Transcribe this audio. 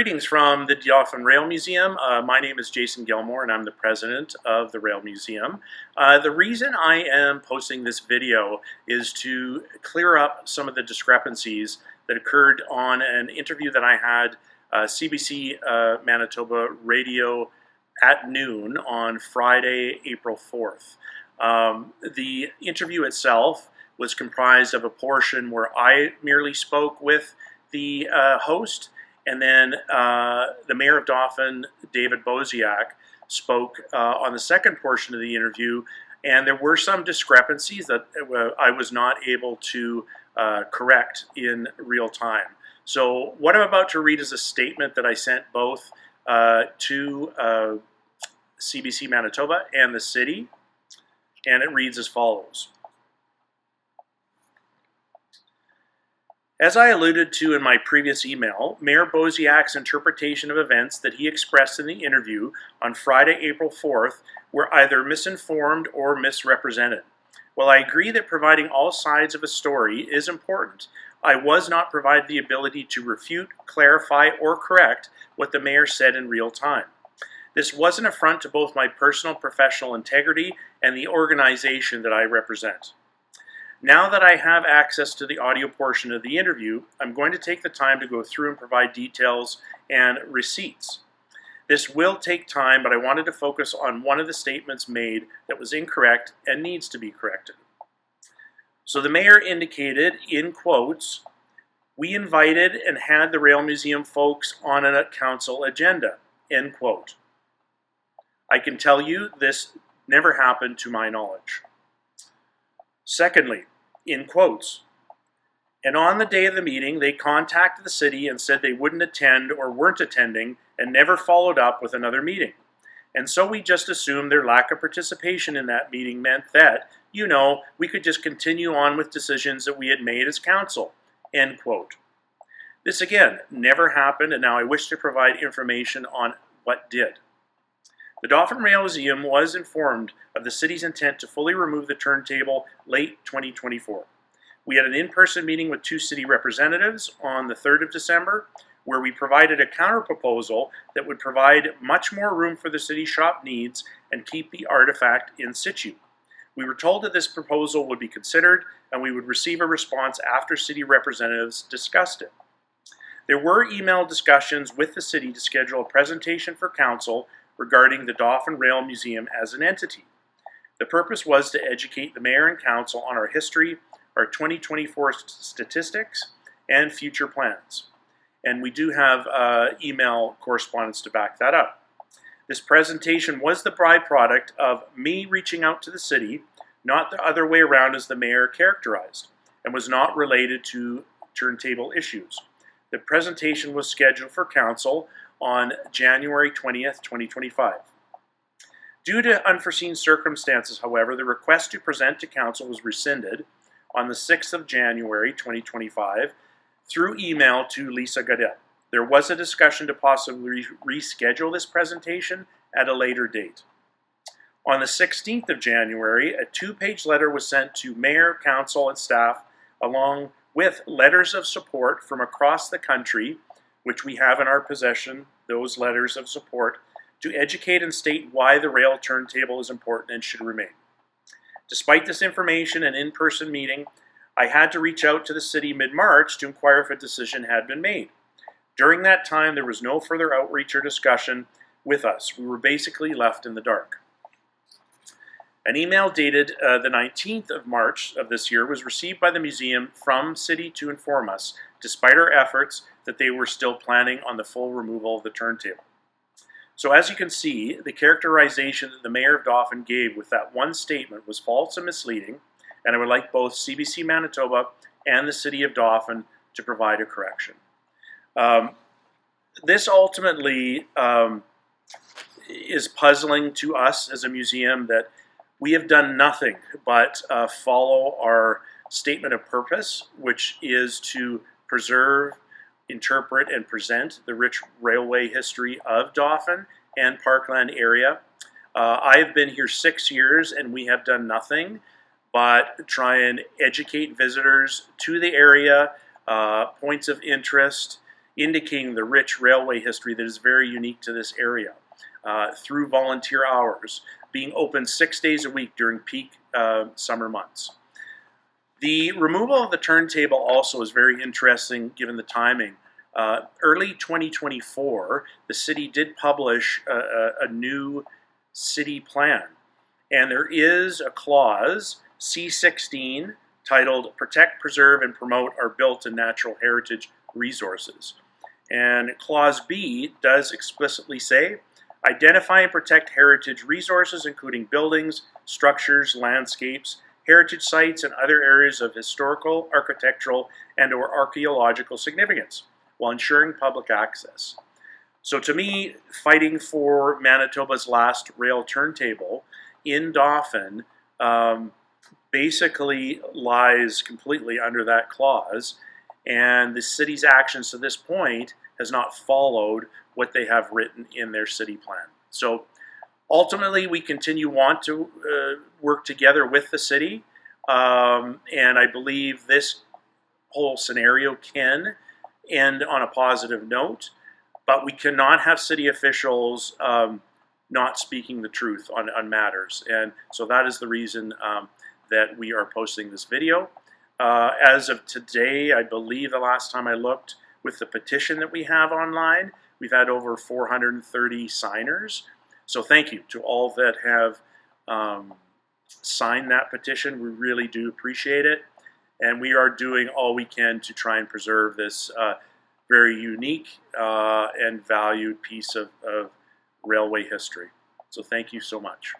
Greetings from the Dauphin Rail Museum. My name is Jason Gilmore and I'm the president of the Rail Museum. The reason I am posting this video is to clear up some of the discrepancies that occurred on an interview that I had CBC Manitoba Radio at noon on Friday, April 4th. The interview itself was comprised of a portion where I merely spoke with the host, and then the Mayor of Dauphin, David Bosiak, spoke on the second portion of the interview, and there were some discrepancies that I was not able to correct in real time. So what I'm about to read is a statement that I sent both to CBC Manitoba and the city, and it reads as follows. As I alluded to in my previous email, Mayor Bosiak's interpretation of events that he expressed in the interview on Friday, April 4th were either misinformed or misrepresented. While I agree that providing all sides of a story is important, I was not provided the ability to refute, clarify, or correct what the mayor said in real time. This was an affront to both my personal professional integrity and the organization that I represent. Now that I have access to the audio portion of the interview, I'm going to take the time to go through and provide details and receipts. This will take time, but I wanted to focus on one of the statements made that was incorrect and needs to be corrected. So the mayor indicated, in quotes, "We invited and had the Rail Museum folks on a council agenda," end quote. I can tell you this never happened to my knowledge. Secondly, in quotes, "And on the day of the meeting, they contacted the city and said they wouldn't attend or weren't attending and never followed up with another meeting. And so we just assumed their lack of participation in that meeting meant that, we could just continue on with decisions that we had made as council," end quote. This again never happened, and now I wish to provide information on what did. The Dauphin Rail Museum was informed of the city's intent to fully remove the turntable late 2024. We had an in-person meeting with 2 city representatives on the 3rd of December, where we provided a counter-proposal that would provide much more room for the city shop needs and keep the artifact in situ. We were told that this proposal would be considered and we would receive a response after city representatives discussed it. There were email discussions with the city to schedule a presentation for council regarding the Dauphin Rail Museum as an entity. The purpose was to educate the mayor and council on our history, our 2024 statistics, and future plans. And we do have email correspondence to back that up. This presentation was the byproduct of me reaching out to the city, not the other way around as the mayor characterized, and was not related to turntable issues. The presentation was scheduled for council on January 20th, 2025. Due to unforeseen circumstances, however, the request to present to council was rescinded on the 6th of January, 2025, through email to Lisa Gaudette. There was a discussion to possibly reschedule this presentation at a later date. On the 16th of January, a 2-page letter was sent to mayor, council, and staff, along with letters of support from across the country, which we have in our possession, those letters of support, to educate and state why the rail turntable is important and should remain. Despite this information and in-person meeting, I had to reach out to the city mid-March to inquire if a decision had been made. During that time, there was no further outreach or discussion with us. We were basically left in the dark. An email dated the 19th of March of this year was received by the museum from city to inform us, despite our efforts, that they were still planning on the full removal of the turntable. So as you can see, the characterization that the Mayor of Dauphin gave with that one statement was false and misleading, and I would like both CBC Manitoba and the City of Dauphin to provide a correction. This ultimately is puzzling to us as a museum, that we have done nothing but follow our statement of purpose, which is to preserve, interpret, and present the rich railway history of Dauphin and Parkland area. I have been here 6 years and we have done nothing but try and educate visitors to the area, points of interest, indicating the rich railway history that is very unique to this area, through volunteer hours, being open 6 days a week during peak summer months. The removal of the turntable also is very interesting given the timing. Early 2024, the city did publish a new city plan, and there is a clause, C16, titled Protect, Preserve, and Promote Our Built and Natural Heritage Resources. And Clause B does explicitly say, identify and protect heritage resources, including buildings, structures, landscapes, heritage sites, and other areas of historical, architectural, and/or archaeological significance, while ensuring public access. So to me, fighting for Manitoba's last rail turntable in Dauphin basically lies completely under that clause, and the city's actions to this point has not followed what they have written in their city plan. So ultimately, we want to work together with the city, and I believe this whole scenario can end on a positive note, but we cannot have city officials not speaking the truth on matters. And so that is the reason that we are posting this video. As of today, I believe the last time I looked, with the petition that we have online, we've had over 430 signers. So thank you to all that have signed that petition. We really do appreciate it. And we are doing all we can to try and preserve this very unique and valued piece of railway history. So thank you so much.